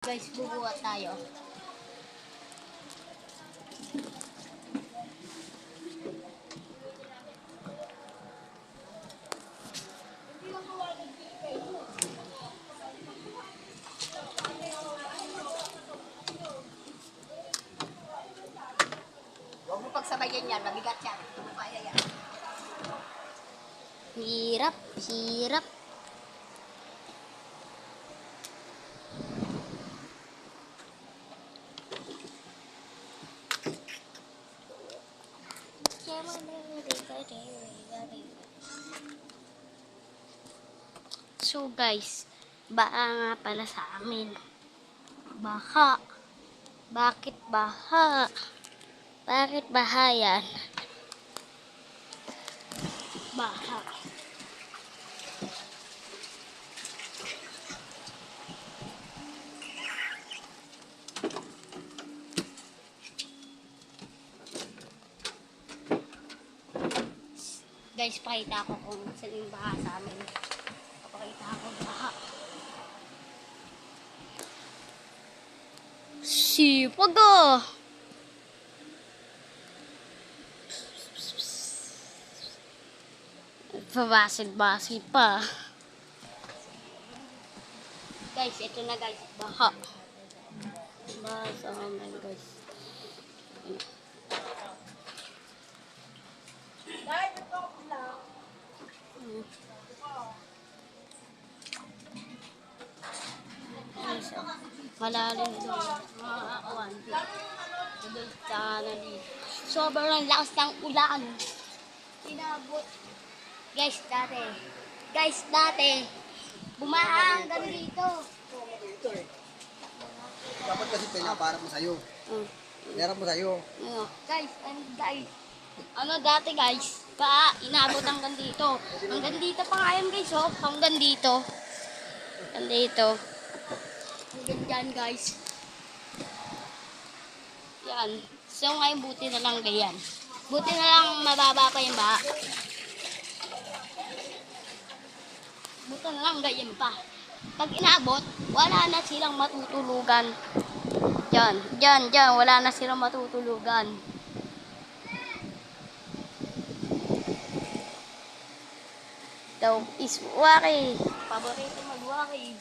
Guys, bubuhat tayo. Huwag mo pagsabayan yan, mabigat yan. Huwag mo kaya yan. Hirap, hirap. So guys, baka nga pala sa amin. Baha. Bakit baha? Bakit baha yan? Baha. Guys, pakita ko kung saan yung baha sa amin. Pakita ko baha. Sipag ah! Pabasid-basid pa. Guys, ito na guys. Baha. Baha sa amin guys. Malalim doon. Mga awan. Doon sa dito. Sobrang lakas ng ulan. Sinabot. Guys, dati. Bumaha hanggang dito. Dapat kasi pinaparap mo sa'yo. Pinaparap mo sa'yo. Guys, dati guys, inabot hanggang dito. Hanggang dito pa nga yan guys, oh. Hanggang dito. Hanggang dito. Hanggang dyan guys. Yan. So ngayon buti na lang ganyan. Buti na lang mababa pa yung baha. Buti na lang ganyan pa. Pag inabot, wala na silang matutulugan. Diyan, wala na silang matutulugan. Daw is waki. Paborito mag-waki.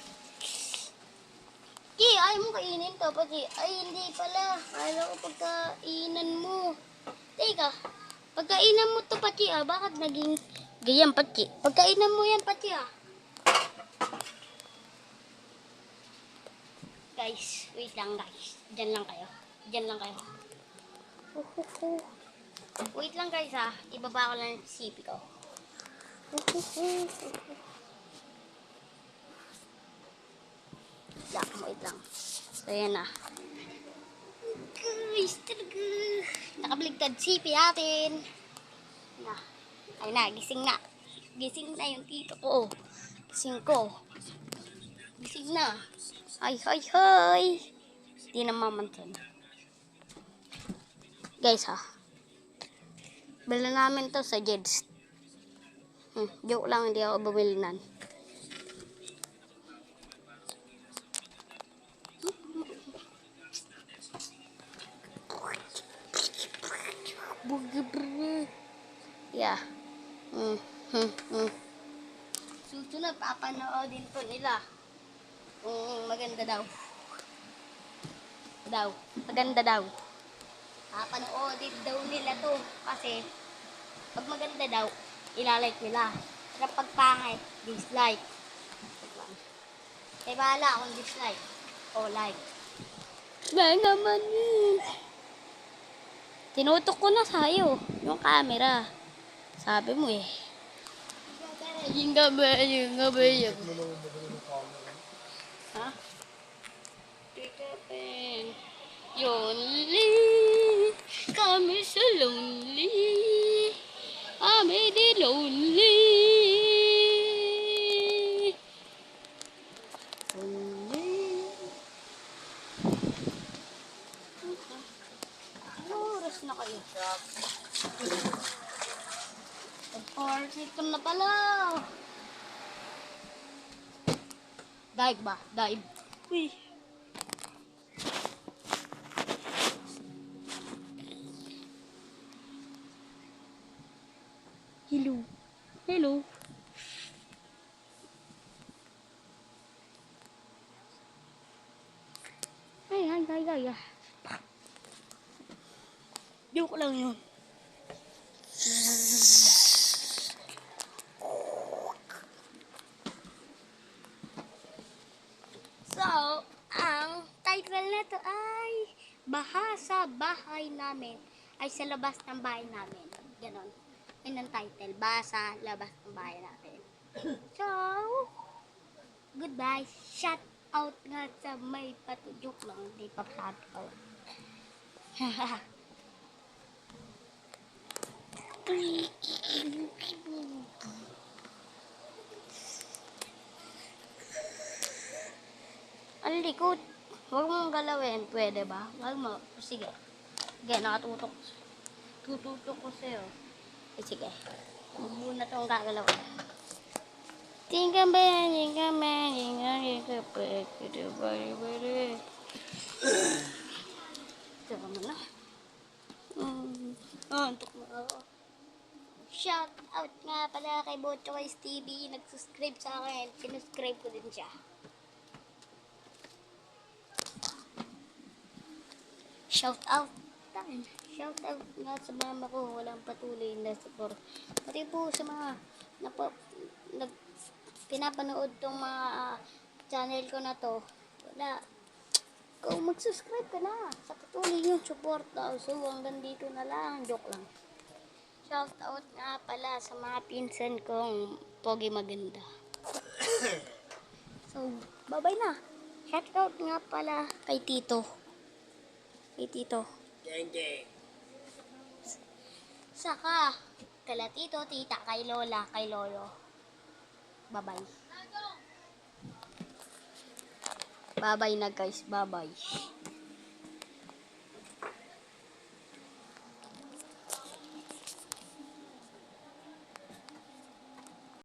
Ayaw mo kainin to, pati. Ay, hindi pala. Kala ko pagkainan mo. Teka, pagkainan mo to, pati bakit naging ganyan, pati? Pagkainan mo yan, pati Guys, wait lang guys. Diyan lang kayo. Wait lang guys Ibaba ko lang yung CP ko. Wait lang. So yan na. Guys, talaga. Nakabaligtad CP natin. Ay na, gising na. Gising na yung tito ko. Gising na. Hi. Di na mamansin. Guys Bila namin to sa Jeds. Joke lang, hindi ako bumili nan. Yeah. Susunod, papanoodin to nila. Maganda daw. Maganda daw. Papanoodin daw nila to. Kasi, pag maganda daw, ilalike nila. Pero pag pangit, dislike. Kaya bahala kung dislike o like. Ba naman yun. Tinutok ko na sa'yo yung camera. Sabi mo Yung gabay. Ha? Lonely. Kami so lonely. Kami di lonely. Oras na kayo. Ito na pala. Dive ba? Dive. Uy. Hello. Hello. Ay. Joke lang yun. So, ang title nito ay Baha sa bahay namin. Ay sa labas ng bahay namin. Ganon. Yun ang title. Baha sa labas ng bahay namin. So, goodbye. Shout out nga sa may patujuk lang. Hindi pa shout out. Ang likod. Huwag mong galawin. Pwede ba? Huwag mo. Sige. Sige, nakatutok. Tututok ko sa'yo. Sige. Huwag muna itong gagalawin. Tingka ba yan? Tingka ba yan? Tingka ba yan? Tingka mo na. Antok na ako. Shout out nga pala kay Bochoys TV. Nag-subscribe sa akin. Sinuscribe ko din siya. Shout out. Shout out nga sa mama ko. Walang patuloy na support. Pati po sa mga pinapanood tong mga channel ko na to. Wala. Kung mag-subscribe ka na. Sa patuloy yung support. So hanggang dito na lang. Joke lang. Shout out nga pala sa mga pinsan kong pogi maganda. So, bye-bye na. Shout out nga pala kay Tito. Saka, kala Tito, Tita, kay Lola, kay Lolo. Bye-bye. Bye-bye na guys. Bye-bye.